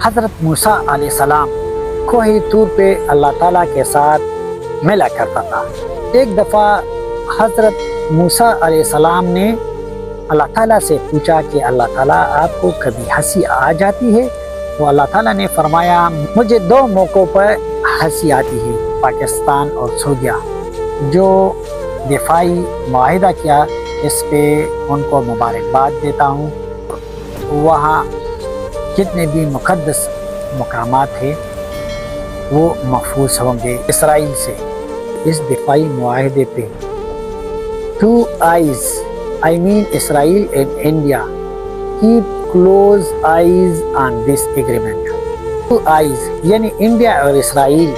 حضرت موسیٰ علیہ السلام کوہ طور پہ اللہ تعالیٰ کے ساتھ ملا کرتا تھا۔ ایک دفعہ حضرت موسیٰ علیہ السلام نے اللہ تعالیٰ سے پوچھا کہ اللہ تعالیٰ آپ کو کبھی ہنسی آ جاتی ہے؟ تو اللہ تعالیٰ نے فرمایا مجھے دو موقعوں پر ہنسی آتی ہے، پاکستان اور سعودیہ۔ جو دفاعی معاہدہ کیا اس پہ ان کو مبارکباد دیتا ہوں۔ وہاں جتنے بھی مقدس مقامات ہیں وہ محفوظ ہوں گے اسرائیل سے۔ اس دفاعی معاہدے پہ two eyes I mean Israel and India keep close eyes on this agreement۔ Two eyes یعنی انڈیا اور اسرائیل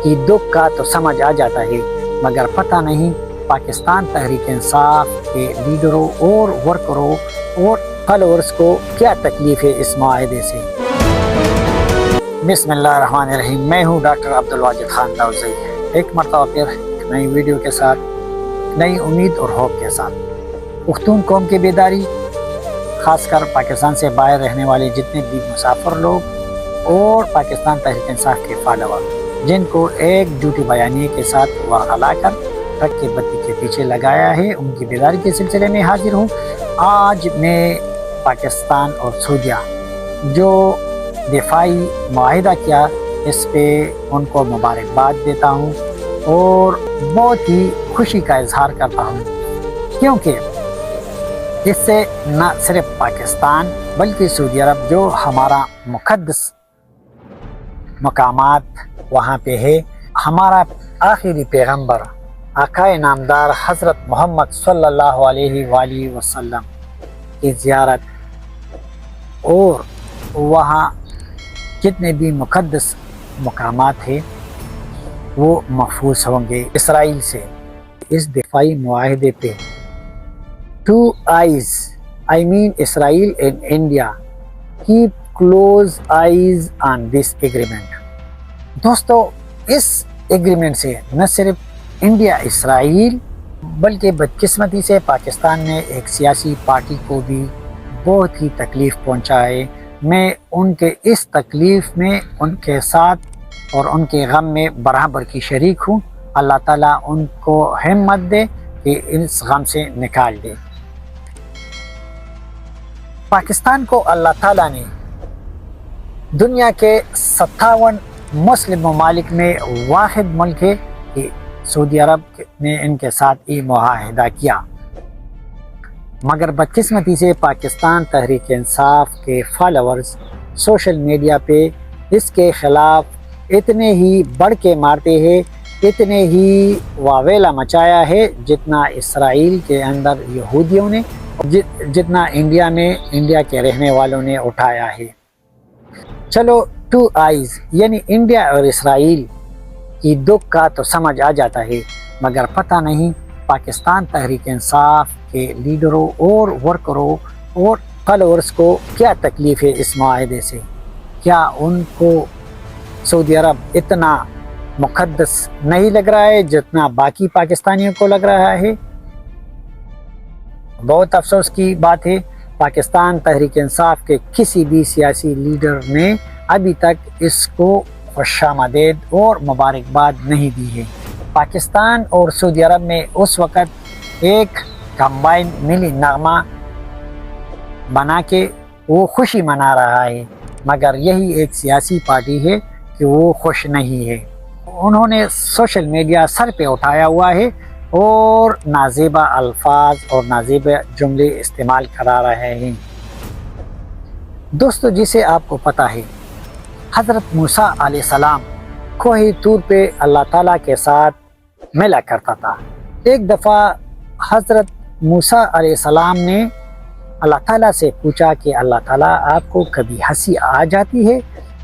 کی دکھ کا تو سمجھ آ جاتا ہے، مگر پتہ نہیں پاکستان تحریک انصاف کے لیڈروں اور ورکروں اور فالورز کو کیا تکلیف ہے اس معاہدے سے۔ بسم اللہ الرحمن الرحیم، میں ہوں ڈاکٹر عبدالواجد خان داؤزئی، ایک مرتبہ پھر ایک نئی ویڈیو کے ساتھ، نئی امید اور ہوپ کے ساتھ۔ پختون قوم کی بیداری، خاص کر پاکستان سے باہر رہنے والے جتنے بھی مسافر لوگ اور پاکستان تحریک انصاف کے فالوور جن کو ایک جھوٹی بیانیے کے ساتھ ورغلا کر ٹرک کی بتی کے پیچھے لگایا ہے، ان کی بیداری کے سلسلے میں حاضر ہوں۔ آج میں پاکستان اور سعودیہ جو دفاعی معاہدہ کیا اس پہ ان کو مبارکباد دیتا ہوں اور بہت ہی خوشی کا اظہار کرتا ہوں، کیونکہ اس سے نہ صرف پاکستان بلکہ سعودی عرب جو ہمارا مقدس مقامات وہاں پہ ہے، ہمارا آخری پیغمبر آقائے نامدار حضرت محمد صلی اللہ علیہ وآلہ وسلم کی زیارت اور وہاں جتنے بھی مقدس مقامات ہیں وہ محفوظ ہوں گے اسرائیل سے۔ اس دفاعی معاہدے پہ two eyes I mean Israel and India keep close eyes on this agreement۔ دوستو، اس ایگریمنٹ سے نہ صرف انڈیا اسرائیل بلکہ بدقسمتی سے پاکستان نے ایک سیاسی پارٹی کو بھی بہت ہی تکلیف پہنچا ہے۔ میں ان کے اس تکلیف میں ان کے ساتھ اور ان کے غم میں برابر کی شریک ہوں۔ اللہ تعالیٰ ان کو ہمت دے کہ اس غم سے نکال دے۔ پاکستان کو اللہ تعالیٰ نے دنیا کے 57 مسلم ممالک میں واحد ملک ہے کہ سعودی عرب نے ان کے ساتھ یہ معاہدہ کیا، مگر بدقسمتی سے پاکستان تحریک انصاف کے فالورز سوشل میڈیا پہ اس کے خلاف اتنے ہی بڑھ کے مارتے ہیں، اتنے ہی واویلا مچایا ہے جتنا اسرائیل کے اندر یہودیوں نے، جتنا انڈیا میں انڈیا کے رہنے والوں نے اٹھایا ہے۔ چلو ٹو آئیز یعنی انڈیا اور اسرائیل کی دکھ کا تو سمجھ آ جاتا ہے، مگر پتہ نہیں پاکستان تحریک انصاف کے لیڈروں اور ورکروں اور فالورز کو کیا تکلیف ہے اس معاہدے سے۔ کیا ان کو سعودی عرب اتنا مقدس نہیں لگ رہا ہے جتنا باقی پاکستانیوں کو لگ رہا ہے؟ بہت افسوس کی بات ہے، پاکستان تحریک انصاف کے کسی بھی سیاسی لیڈر نے ابھی تک اس کو خوش آمدید اور مبارکباد نہیں دی ہے۔ پاکستان اور سعودی عرب میں اس وقت ایک کمبائن ملی نغمہ بنا کے وہ خوشی منا رہا ہے، مگر یہی ایک سیاسی پارٹی ہے کہ وہ خوش نہیں ہے۔ انہوں نے سوشل میڈیا سر پہ اٹھایا ہوا ہے اور نازیبا الفاظ اور نازیبا جملے استعمال کرا رہے ہیں۔ دوستو، جسے آپ کو پتہ ہے حضرت موسیٰ علیہ السلام کوہ طور پہ اللہ تعالیٰ کے ساتھ ملا کرتا تھا۔ ایک دفعہ حضرت موسیٰ علیہ السلام نے اللہ تعالیٰ سے پوچھا کہ اللہ تعالیٰ آپ کو کبھی ہنسی آ جاتی ہے؟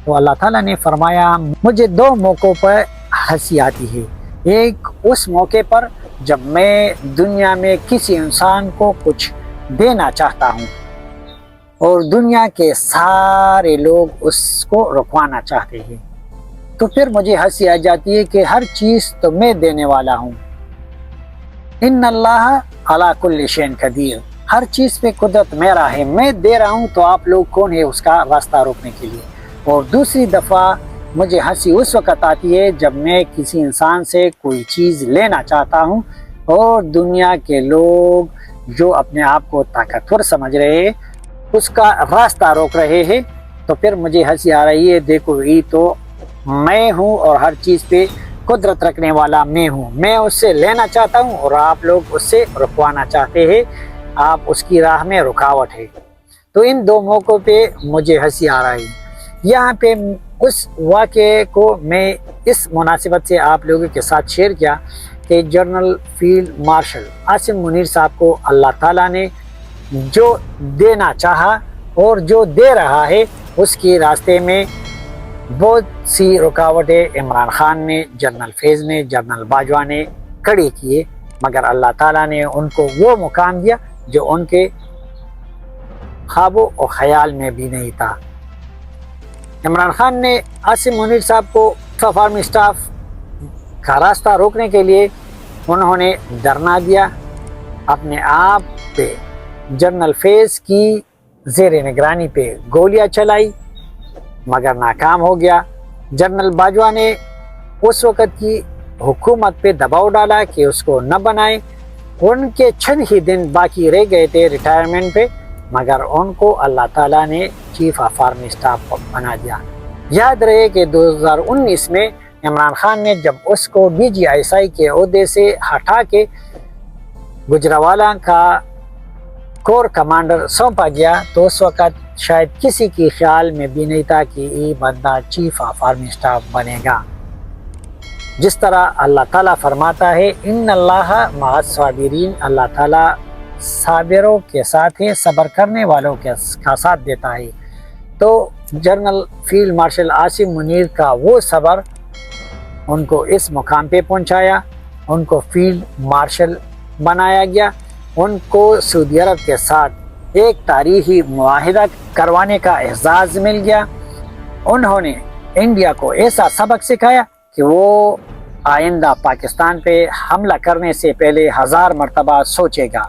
تو اللہ تعالیٰ نے فرمایا مجھے دو موقعوں پر ہنسی آتی ہے۔ ایک اس موقع پر جب میں دنیا میں کسی انسان کو کچھ دینا چاہتا ہوں اور دنیا کے سارے لوگ اس کو رکوانا چاہتے ہیں، تو پھر مجھے ہنسی آ جاتی ہے کہ ہر چیز تو میں دینے والا ہوں۔ ان اللہ علی کل شیء قدیر، ہر چیز پہ قدرت میرا ہے، میں دے رہا ہوں، تو آپ لوگ کون ہے اس کا راستہ روکنے کے لیے؟ اور دوسری دفعہ مجھے ہنسی اس وقت آتی ہے جب میں کسی انسان سے کوئی چیز لینا چاہتا ہوں اور دنیا کے لوگ جو اپنے آپ کو طاقتور سمجھ رہے ہیں اس کا راستہ روک رہے ہیں، تو پھر مجھے ہنسی آ رہی ہے، دیکھو یہ تو میں ہوں اور ہر چیز پہ قدرت رکھنے والا میں ہوں، میں اس سے لینا چاہتا ہوں اور آپ لوگ اس سے رکوانا چاہتے ہیں، آپ اس کی راہ میں رکاوٹ ہے۔ تو ان دو موقعوں پہ مجھے ہنسی آ رہی ہے۔ یہاں پہ اس واقعے کو میں اس مناسبت سے آپ لوگوں کے ساتھ شیئر کیا کہ general field marshal Asim Munir صاحب کو اللہ تعالیٰ نے جو دینا چاہا اور جو دے رہا ہے اس کے راستے میں بہت سی رکاوٹیں عمران خان نے، جنرل فیض نے، جنرل باجوہ نے کھڑی کیے، مگر اللہ تعالیٰ نے ان کو وہ مقام دیا جو ان کے خوابوں اور خیال میں بھی نہیں تھا۔ عمران خان نے عاصم منیر صاحب کو چیف آرمی اسٹاف کا راستہ روکنے کے لیے انہوں نے دھرنا دیا، اپنے آپ پہ جنرل فیض کی زیر نگرانی پہ گولیاں چلائی مگر ناکام ہو گیا۔ جنرل باجوہ نے اس وقت کی حکومت پہ دباؤ ڈالا کہ اس کو نہ بنائے، ان کے چند ہی دن باقی رہ گئے تھے ریٹائرمنٹ پہ، مگر ان کو اللہ تعالیٰ نے چیف آف آرمی اسٹاف بنا دیا۔ یاد رہے کہ 2019 میں عمران خان نے جب اس کو DGI کے عہدے سے ہٹا کے گجرانوالہ کا کور کمانڈر سونپا گیا تو اس وقت شاید کسی کی خیال میں بھی نہیں تھا کہ یہ بندہ چیف آف آرمی اسٹاف بنے گا۔ جس طرح اللہ تعالیٰ فرماتا ہے ان اللہ مع الصابرین، اللہ تعالیٰ صابروں کے ساتھ ہے، صبر کرنے والوں کا ساتھ دیتا ہے۔ تو general field marshal Asim Munir کا وہ صبر ان کو اس مقام پہ پہنچایا، ان کو فیلڈ مارشل بنایا گیا، ان کو سعودی عرب کے ساتھ ایک تاریخی معاہدہ کروانے کا اعزاز مل گیا۔ انہوں نے انڈیا کو ایسا سبق سکھایا کہ وہ آئندہ پاکستان پہ حملہ کرنے سے پہلے 1000 مرتبہ سوچے گا۔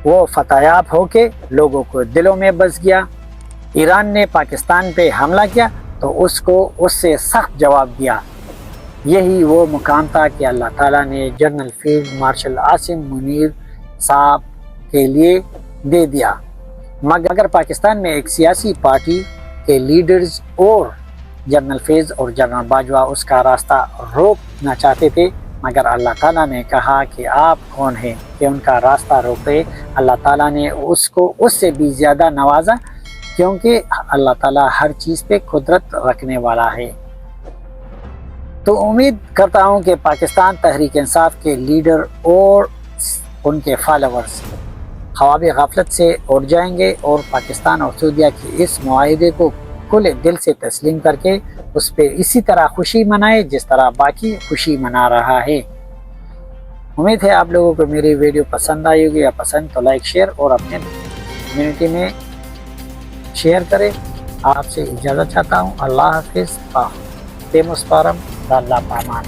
وہ فتح یاب ہو کے لوگوں کو دلوں میں بس گیا۔ ایران نے پاکستان پہ حملہ کیا تو اس کو اس سے سخت جواب دیا۔ یہی وہ مقام تھا کہ اللہ تعالیٰ نے general field marshal Asim Munir صاحب کے لیے دے دیا۔ مگر پاکستان میں ایک سیاسی پارٹی کے لیڈرز اور جنرل فیض اور جنرل باجوہ اس کا راستہ روکنا چاہتے تھے، مگر اللہ تعالیٰ نے کہا کہ آپ کون ہیں کہ ان کا راستہ روکے۔ اللہ تعالیٰ نے اس کو اس سے بھی زیادہ نوازا، کیونکہ اللہ تعالیٰ ہر چیز پہ قدرت رکھنے والا ہے۔ تو امید کرتا ہوں کہ پاکستان تحریک انصاف کے لیڈر اور ان کے فالوورز خواب غفلت سے اٹھ جائیں گے اور پاکستان اور سعودیہ کے اس معاہدے کو کھلے دل سے تسلیم کر کے اس پہ اسی طرح خوشی منائے جس طرح باقی خوشی منا رہا ہے۔ امید ہے آپ لوگوں کو میری ویڈیو پسند آئی ہوگی، یا پسند تو لائک شیئر اور اپنے کمیونٹی میں شیئر کریں۔ آپ سے اجازت چاہتا ہوں، اللہ حافظ، پیمس پارم، اللہ پامان۔